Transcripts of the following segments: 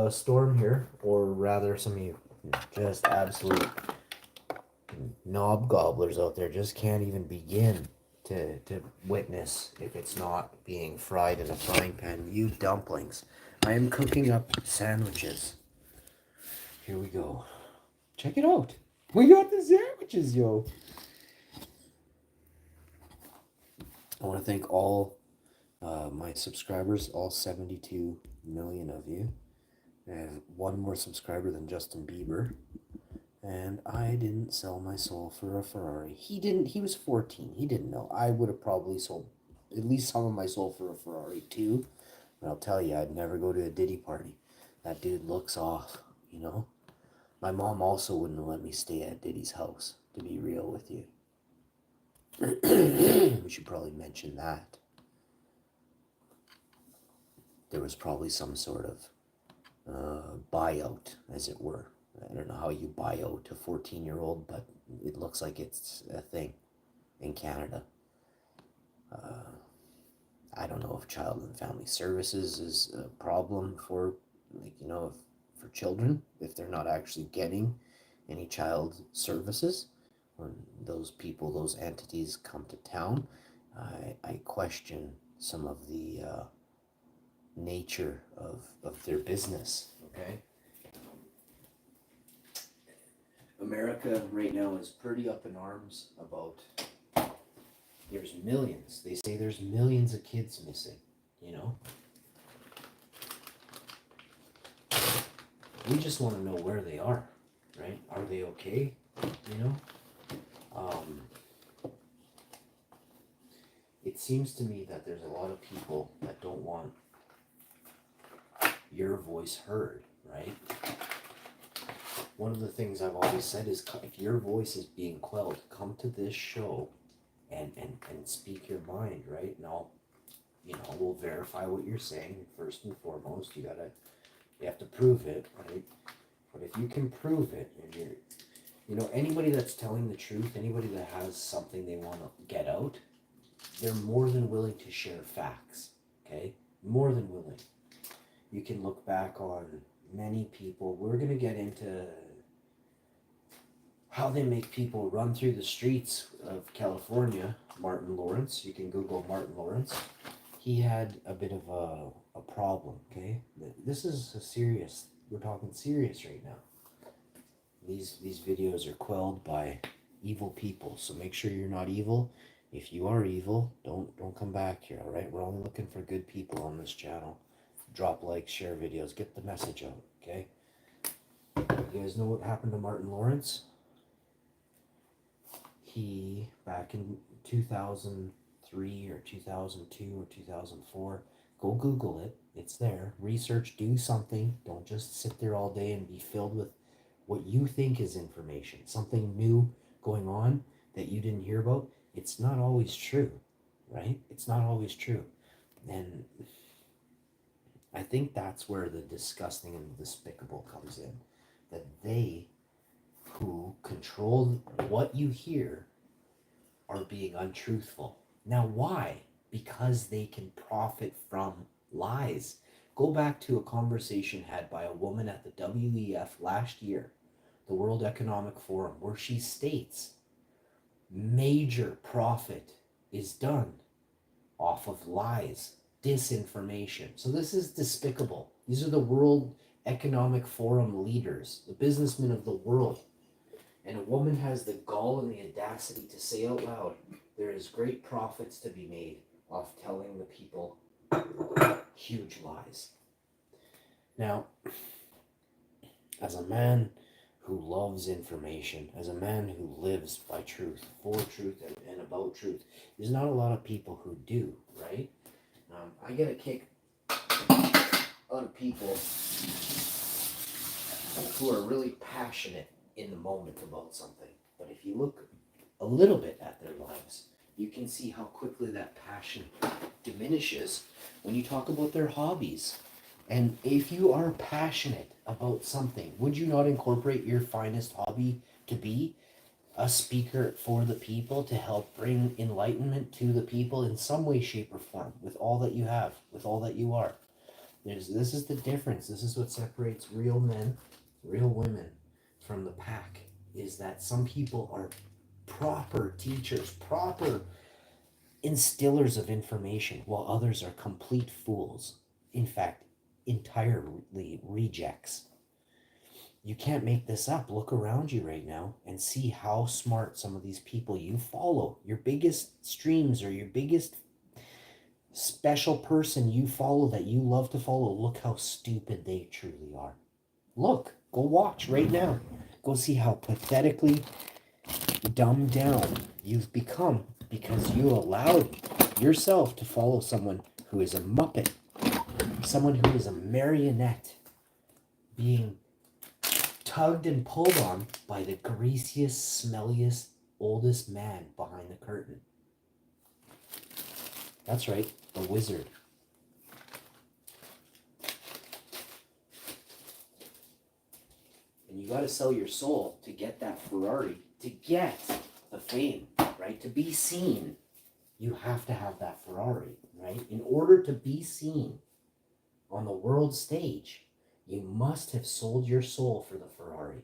Storm here, or rather, some of you just absolute knob gobblers out there just can't even begin to witness if it's not being fried in a frying pan. You dumplings. I am cooking up sandwiches. Here we go. Check it out. We got the sandwiches, yo. I want to thank all my subscribers, all 72 million of you. I have one more subscriber than Justin Bieber. And I didn't sell my soul for a Ferrari. He didn't. He was 14. He didn't know. I would have probably sold at least some of my soul for a Ferrari too. But I'll tell you, I'd never go to a Diddy party. That dude looks off, you know? My mom also wouldn't let me stay at Diddy's house, to be real with you. We should probably mention that. There was probably some sort of buyout, as it were. I don't know how you buy out a 14-year-old, but it looks like it's a thing in Canada. I don't know if Child and Family Services is a problem for, for children, if they're not actually getting any child services. When those people, those entities come to town, I question some of the nature of their business, okay? America right now is pretty up in arms about, there's millions. They say there's millions of kids missing, you know? We just want to know where they are, right? Are they okay, you know? It seems to me that there's a lot of people that don't want your voice heard, right? One of the things I've always said is, if your voice is being quelled, come to this show and speak your mind, right? Now, we'll verify what you're saying. First and foremost, you have to prove it, right? But if you can prove it, and anybody that's telling the truth, anybody that has something they want to get out, they're more than willing to share facts, okay? More than willing. You can look back on many people. We're going to get into how they make people run through the streets of California. Martin Lawrence, you can Google Martin Lawrence. He had a bit of a problem, okay? This is we're talking serious right now. These videos are quelled by evil people, so make sure you're not evil. If you are evil, don't come back here, all right? We're only looking for good people on this channel. Drop likes, share videos, get the message out, okay? You guys know what happened to Martin Lawrence? He, back in 2003 or 2002 or 2004, go Google it. It's there. Research, do something. Don't just sit there all day and be filled with what you think is information. Something new going on that you didn't hear about. It's not always true, right? It's not always true. And I think that's where the disgusting and despicable comes in. That they who control what you hear are being untruthful. Now, why? Because they can profit from lies. Go back to a conversation had by a woman at the WEF last year, the World Economic Forum, where she states major profit is done off of lies, disinformation. So this is despicable. These are the World Economic Forum leaders, the businessmen of the world. And a woman has the gall and the audacity to say out loud, there is great profits to be made off telling the people huge lies. Now, as a man who loves information, as a man who lives by truth, for truth, and about truth, there's not a lot of people who do, right? I get a kick out of people who are really passionate in the moment about something. But if you look a little bit at their lives, you can see how quickly that passion diminishes when you talk about their hobbies. And if you are passionate about something, would you not incorporate your finest hobby to be a speaker for the people, to help bring enlightenment to the people in some way, shape, or form, with all that you have, with all that you are? This is the difference. This is what separates real men, real women from the pack, is that some people are proper teachers, proper instillers of information, while others are complete fools. In fact, entirely rejects. You can't make this up. Look around you right now and see how smart some of these people you follow, your biggest streams or your biggest special person you follow that you love to follow, look how stupid they truly are. Look, go watch right now. Go see how pathetically dumbed down you've become because you allowed yourself to follow someone who is a muppet, someone who is a marionette being tugged and pulled on by the greasiest, smelliest, oldest man behind the curtain. That's right, the wizard. And you got to sell your soul to get that Ferrari, to get the fame, right? To be seen, you have to have that Ferrari, right? In order to be seen on the world stage, you must have sold your soul for the Ferrari.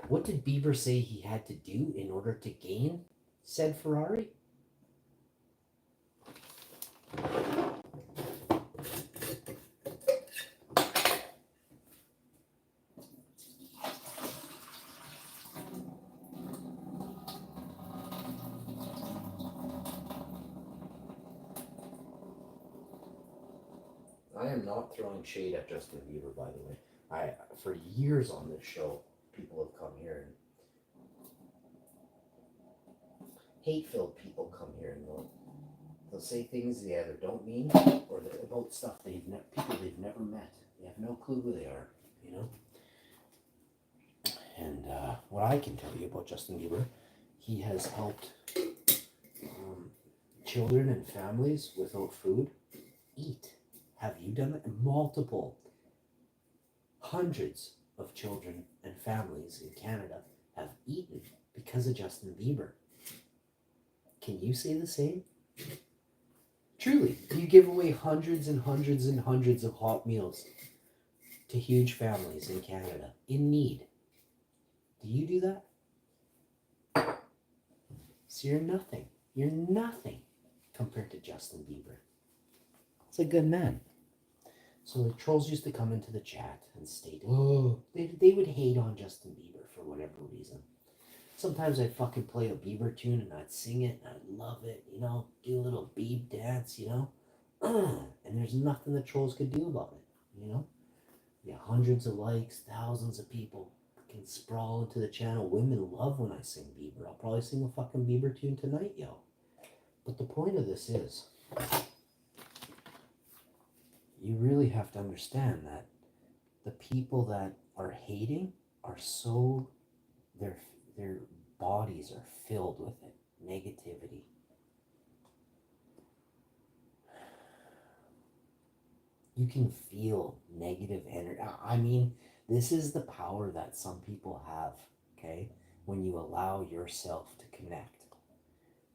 What did Bieber say he had to do in order to gain said Ferrari? I am not throwing shade at Justin Bieber, by the way. For years on this show, people have come here and hate-filled people come here and they'll say things they either don't mean or about stuff people they've never met. They have no clue who they are, you know. And what I can tell you about Justin Bieber, he has helped children and families without food eat. Have you done it? Multiple, hundreds of children and families in Canada have eaten because of Justin Bieber. Can you say the same? Truly, you give away hundreds and hundreds and hundreds of hot meals to huge families in Canada in need. Do you do that? So you're nothing. You're nothing compared to Justin Bieber. He's a good man. So the trolls used to come into the chat and state, oh, they would hate on Justin Bieber for whatever reason. Sometimes I'd fucking play a Bieber tune and I'd sing it and I'd love it, you know, do a little Bieb dance, you know. And there's nothing the trolls could do about it, you know. Yeah, hundreds of likes, thousands of people can sprawl into the channel. Women love when I sing Bieber. I'll probably sing a fucking Bieber tune tonight, yo. But the point of this is, you really have to understand that the people that are hating are so, their bodies are filled with it, negativity. You can feel negative energy. I mean, this is the power that some people have, okay? When you allow yourself to connect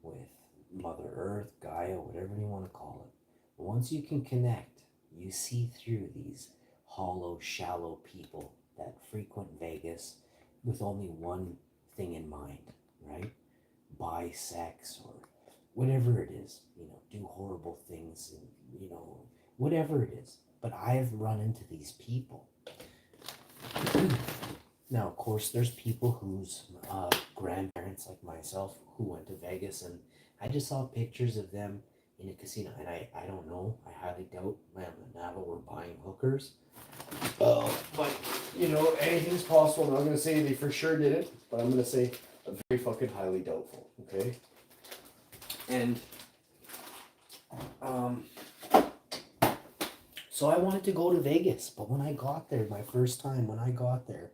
with Mother Earth, Gaia, whatever you want to call it. Once you can connect, you see through these hollow, shallow people that frequent Vegas with only one thing in mind, right? Buy sex or whatever it is, you know, do horrible things, and, you know, whatever it is. But I've run into these people. Now, of course, there's people whose grandparents, like myself, who went to Vegas, and I just saw pictures of them in a casino, and I don't know, I highly doubt Ma'am and Nava were buying hookers. But, you know, anything's possible. I'm not going to say they for sure did it, but I'm going to say very fucking highly doubtful, okay? And, so I wanted to go to Vegas, but when I got there, my first time when I got there,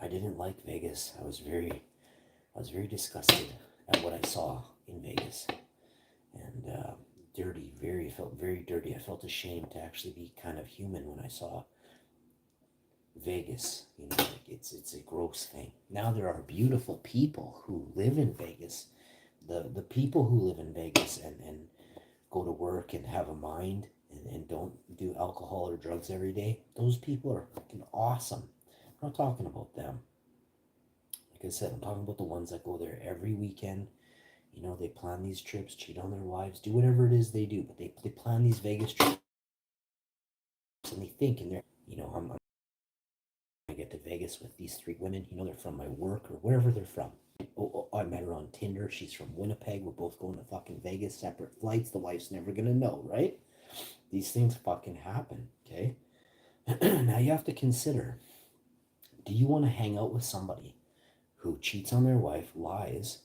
I didn't like Vegas. I was very disgusted at what I saw in Vegas. And, dirty, felt very dirty. I felt ashamed to actually be kind of human when I saw Vegas. You know, like it's a gross thing. Now there are beautiful people who live in Vegas. The people who live in Vegas and go to work and have a mind and don't do alcohol or drugs every day, those people are fucking awesome. I'm not talking about them. Like I said, I'm talking about the ones that go there every weekend. You know, they plan these trips, cheat on their wives, do whatever it is they do, but they plan these Vegas trips and they think in their, you know, I'm I get to Vegas with these three women. You know, they're from my work or wherever they're from. I met her on Tinder. She's from Winnipeg. We're both going to fucking Vegas, separate flights. The wife's never gonna know, right? These things fucking happen, okay? Now you have to consider, do you want to hang out with somebody who cheats on their wife, lies?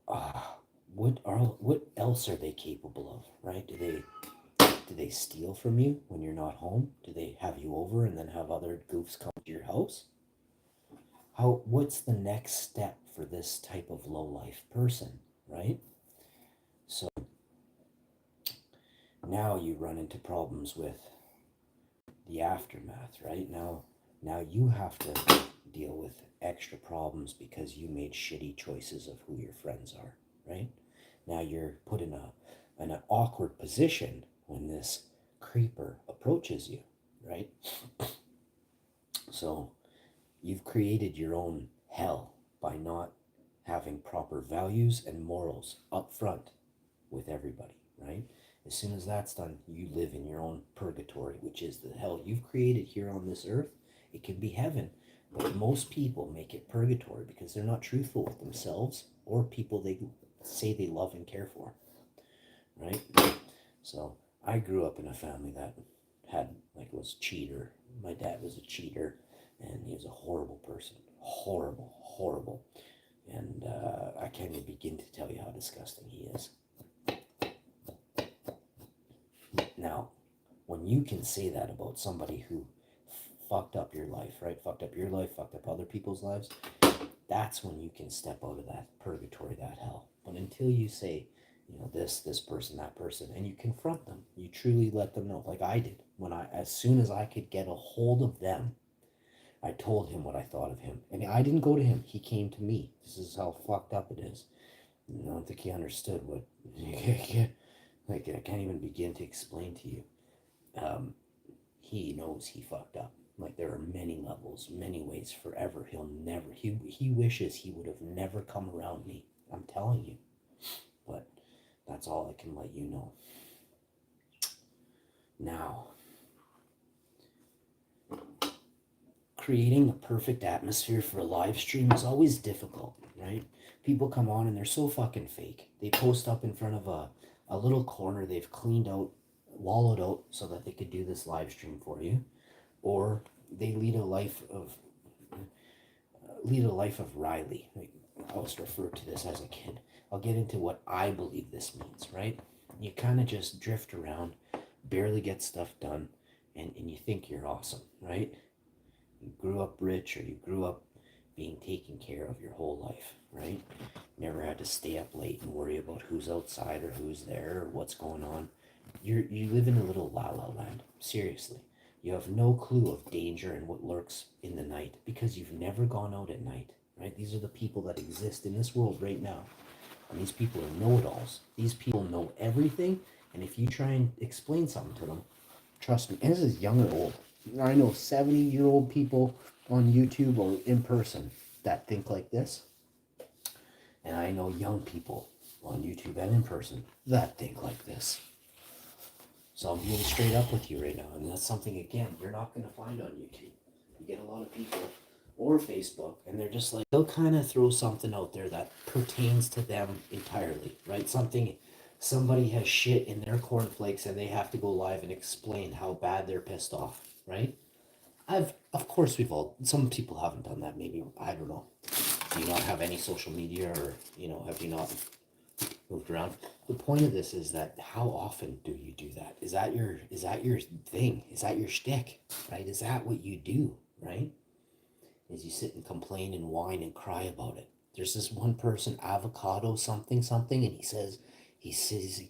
What else are they capable of, right? Do they steal from you when you're not home? Do they have you over and then have other goofs come to your house? What's the next step for this type of low life person, right? So now you run into problems with the aftermath, right? Now you have to deal with extra problems because you made shitty choices of who your friends are, right? Now you're put in an awkward position when this creeper approaches you, right? So you've created your own hell by not having proper values and morals up front with everybody, right? As soon as that's done, you live in your own purgatory, which is the hell you've created here on this earth. It can be heaven, but most people make it purgatory because they're not truthful with themselves or people they say they love and care for, right? So I grew up in a family that was cheater. My dad was a cheater, and he was a horrible person, horrible, and I can't even begin to tell you how disgusting he is. Now, when you can say that about somebody who fucked up your life, right? Fucked up your life, fucked up other people's lives, that's when you can step out of that purgatory, that hell. But until you say, you know, this person, that person, and you confront them, you truly let them know, like I did. As soon as I could get a hold of them, I told him what I thought of him. And I didn't go to him, he came to me. This is how fucked up it is. I don't think he understood what, like, I can't even begin to explain to you. He knows he fucked up. Like, there are many levels, many ways. Forever, he wishes he would have never come around me. I'm telling you. But that's all I can let you know. Now, creating a perfect atmosphere for a live stream is always difficult, right? People come on and they're so fucking fake. They post up in front of a little corner they've cleaned out, wallowed out so that they could do this live stream for you. Or they lead a life of Riley. I always refer to this as a kid. I'll get into what I believe this means, right? You kind of just drift around, barely get stuff done, and you think you're awesome, right? You grew up rich, or you grew up being taken care of your whole life, right? Never had to stay up late and worry about who's outside or who's there or what's going on. You live in a little la la land, seriously. You have no clue of danger and what lurks in the night because you've never gone out at night, right? These are the people that exist in this world right now. And these people are know-it-alls. These people know everything, and if you try and explain something to them, trust me, and this is young or old. I know 70-year-old people on YouTube or in person that think like this. And I know young people on YouTube and in person that think like this. So I'm being straight up with you right now. And that's something, again, you're not going to find on YouTube. You get a lot of people or Facebook, and they're just like, they'll kind of throw something out there that pertains to them entirely, right? Somebody has shit in their cornflakes and they have to go live and explain how bad they're pissed off, right? Of course, some people haven't done that, maybe, I don't know. Do you not have any social media, or, have you not moved around? The point of this is that how often do you do that? Is that your thing? Is that your shtick, right? Is that what you do, right? Is you sit and complain and whine and cry about it. There's this one person, avocado something, and he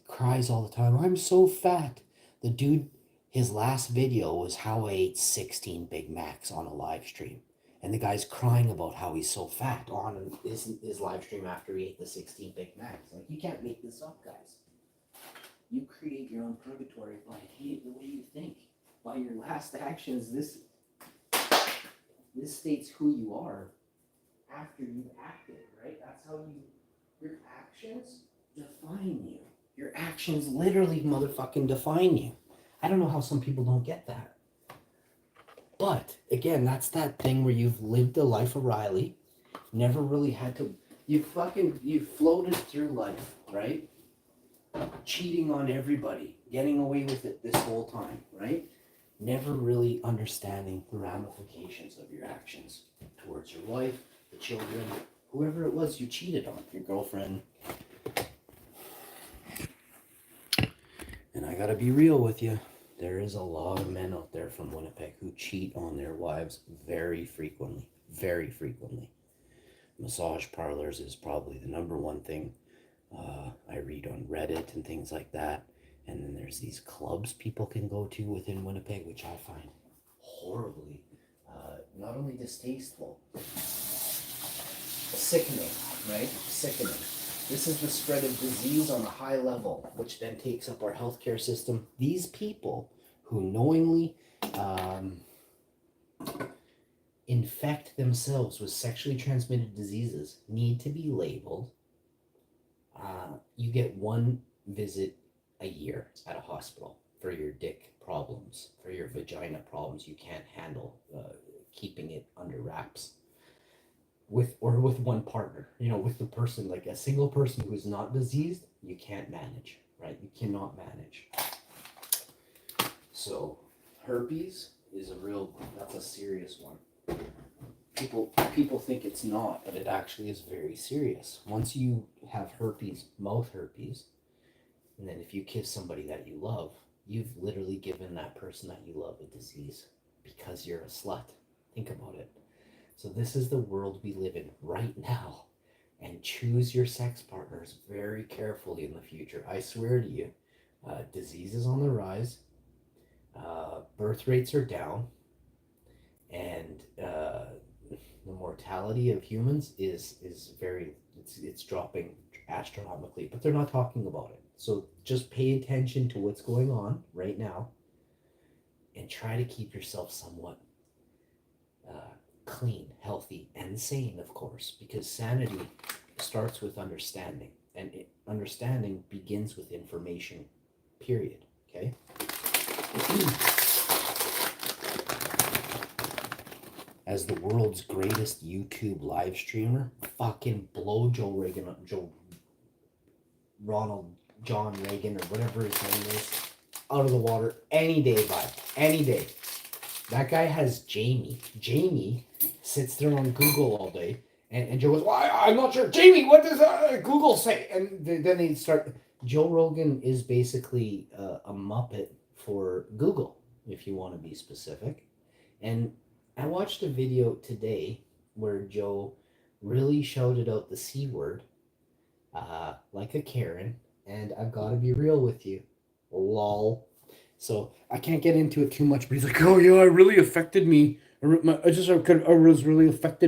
cries all the time. I'm so fat. The dude, his last video was how I ate 16 Big Macs on a live stream. And the guy's crying about how he's so fat on his live stream after he ate the 16 Big Macs. Like, you can't make this up, guys. You create your own purgatory by the way you think. By your last actions, this states who you are after you've acted, right? That's how your actions define you. Your actions literally motherfucking define you. I don't know how some people don't get that. But again, that's that thing where you've lived a life of Riley, never really had to, you floated through life, right? Cheating on everybody, getting away with it this whole time, right? Never really understanding the ramifications of your actions towards your wife, the children, whoever it was you cheated on, your girlfriend. And I gotta be real with you. There is a lot of men out there from Winnipeg who cheat on their wives very frequently. Very frequently. Massage parlors is probably the number one thing I read on Reddit and things like that. And then there's these clubs people can go to within Winnipeg, which I find horribly, not only distasteful, sickening, right? Sickening. This is the spread of disease on a high level, which then takes up our healthcare system. These people who knowingly infect themselves with sexually transmitted diseases need to be labeled. You get one visit a year at a hospital for your dick problems, for your vagina problems you can't handle, keeping it under wraps. With one partner, with the person, like a single person who's not diseased, you can't manage, right? You cannot manage. So herpes is that's a serious one. People think it's not, but it actually is very serious. Once you have herpes, mouth herpes, and then if you kiss somebody that you love, you've literally given that person that you love a disease because you're a slut. Think about it. So this is the world we live in right now. And choose your sex partners very carefully in the future. I swear to you, disease is on the rise, birth rates are down, and the mortality of humans is it's dropping astronomically, but they're not talking about it. So just pay attention to what's going on right now and try to keep yourself somewhat clean, healthy, and sane, of course, because sanity starts with understanding, and understanding begins with information, period. Okay? As the world's greatest YouTube live streamer, fucking blow John Reagan, or whatever his name is, out of the water any day, bud. Any day. That guy has Jamie. Jamie sits there on Google all day, and Joe goes, well, I'm not sure. Jamie, what does Google say? And then they start. Joe Rogan is basically a Muppet for Google, if you want to be specific. And I watched a video today where Joe really shouted out the C word like a Karen, and I've got to be real with you. Lol. So I can't get into it too much, but he's like, oh yeah, it really affected me. I was really affected